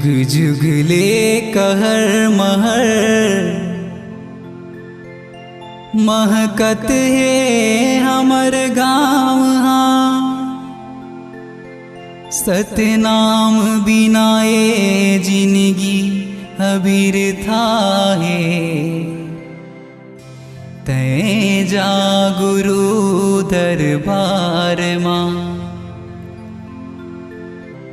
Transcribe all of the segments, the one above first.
जुगले कहर महर महकत है हमर गाँव हाँ। सतनाम बिनाए जिंदगी अबीर था है। तय जा गुरु दरबार माँ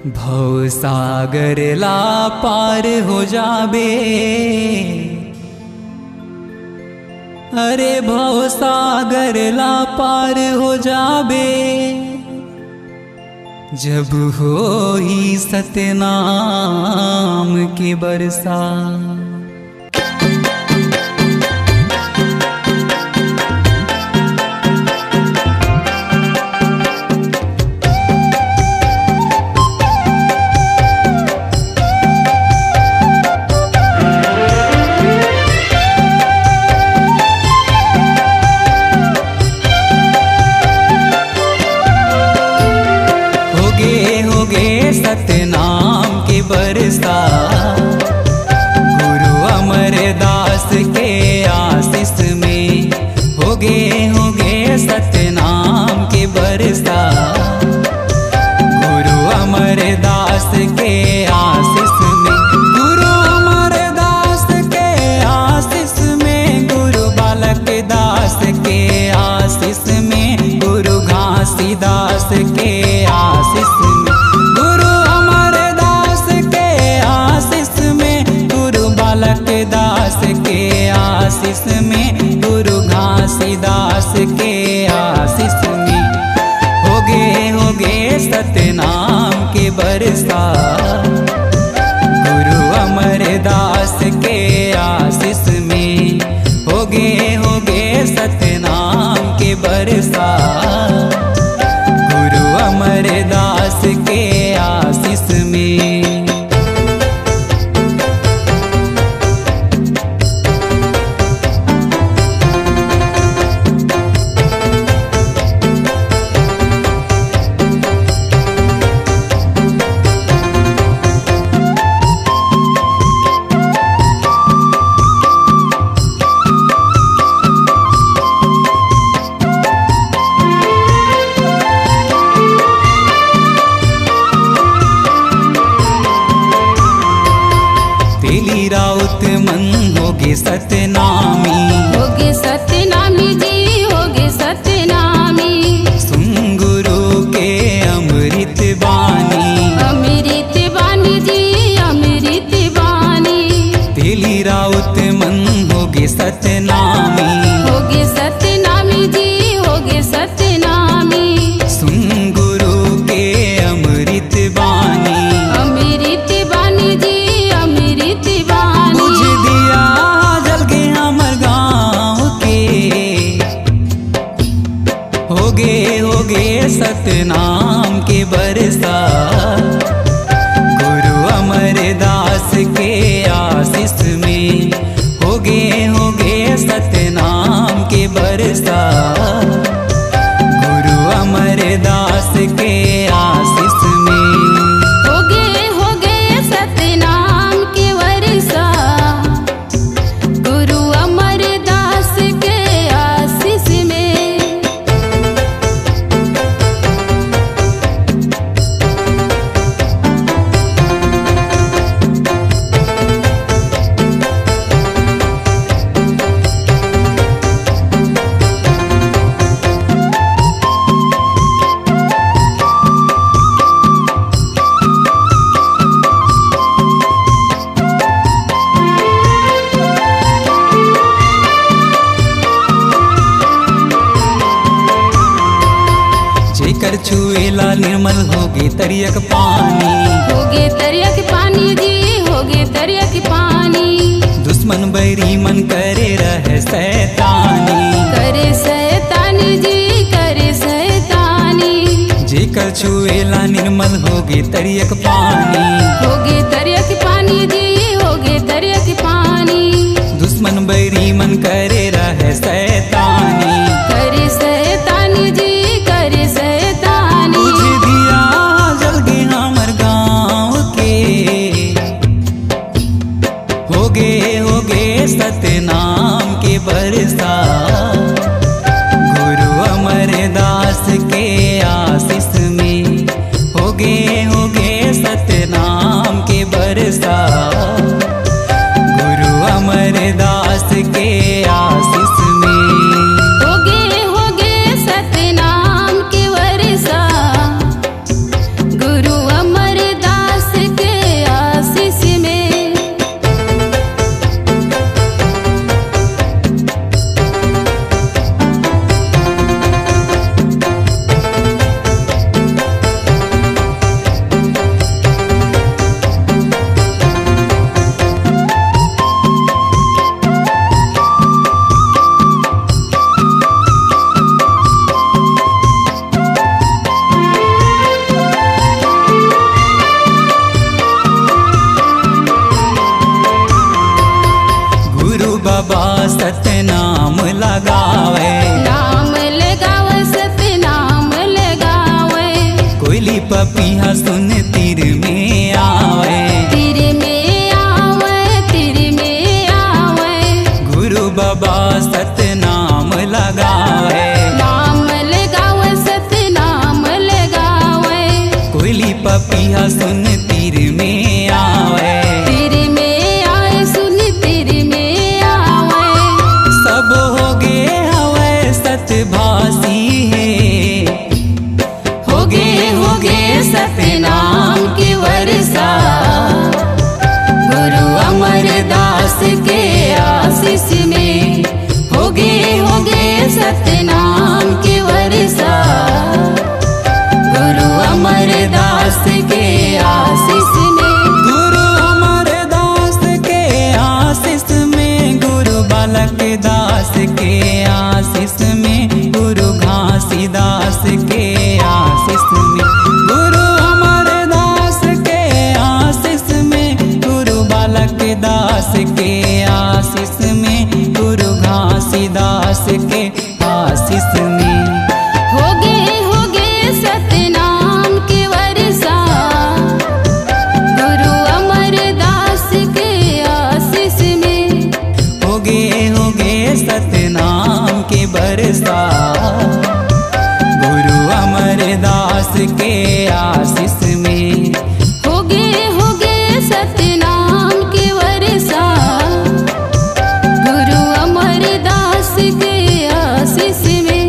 भव सागर ला पार हो जाबे। अरे भव सागर ला पार हो जाबे जब हो ही सतनाम की बरसा। सतनाम के बरसा गुरु अमरदास के आशीष में होगे सतनाम के बरसा। गुरु अमरदास के आशीष में गुरु अमरदास के आशीष में गुरु बालक दास के आशीष में गुरु घासीदास के आशीष में दास के आशीष में गुरु घासीदास के आशीष में होगे सतनाम के बरसा। गुरु अमरदास के आशीष में होगे सतनाम के बरसा। गुरु अमरदास के आशीष में राउत मन होगे सतनामी जी होगे सतनामी। सुन गुरु के अमृत बानी जी अमृत बानी। तेली राउत मन होगे सतनामी जी होगे सतनामी। सुन गुरु के अमृत बानी जी होगे सतनाम के बरसा। गुरु अमरदास के आशीष में होगे सतनाम के बरसा। गुरु अमरदास के आशीष में होगे सतनाम के बरसा। गुरु अमरदास के आशीष में जेकर छुएला निर्मल होगे तरियक पानी जी होगे तरियक पानी। दुश्मन बैरी मन करे रहे सैतानी जी करे सैतानी। जेकर छुएला निर्मल होगे तरियक पानी जी होगे तरियक पानी। दुश्मन बैरी मन करे रहे सैतानी जी करे सैतानी। बुझ दिया जल गे हमर गाँव के बरसा। गुरु अमरदास के आशीष में होगे सतनाम के वर्षा। गुरु अमरदास के आशीष में बाबा सतनाम लगावे, नाम लगावे सतनाम लगावे। कोयली पपीहा सुन तीर में आवे, तीर में आवे, तीर में आवे। गुरु बाबा सतनाम लगावे, नाम लगावे सतनाम लगावे। कोयली पपीहा सुन तीर में आवे, तीर में आए सुन तीर में सब होगे हवे सतभासी है। होगे सतनाम की वर्षा। गुरु अमरदास के आशीष में होगे सतनाम की वर्षा। गुरु अमरदास के आशीष में गुरु अमरदास के आशीष में, गुरु बालक दास के आशीष में, गुरु घासीदास के आशीष में, गुरु अमरदास के आशीष में, गुरु बालक दास के आशीष में, गुरु घासीदास के आशीष में होगे सतनाम की वर्षा। गुरु अमरदास के आशीष में होगे सतनाम के बरसा। गुरु अमरदास के आशीष में होगे सतनाम की वर्षा। गुरु अमरदास के आशीष में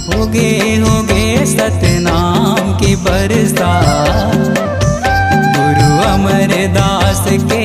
होगे सतनाम के बरसा। गुरु अमरदास के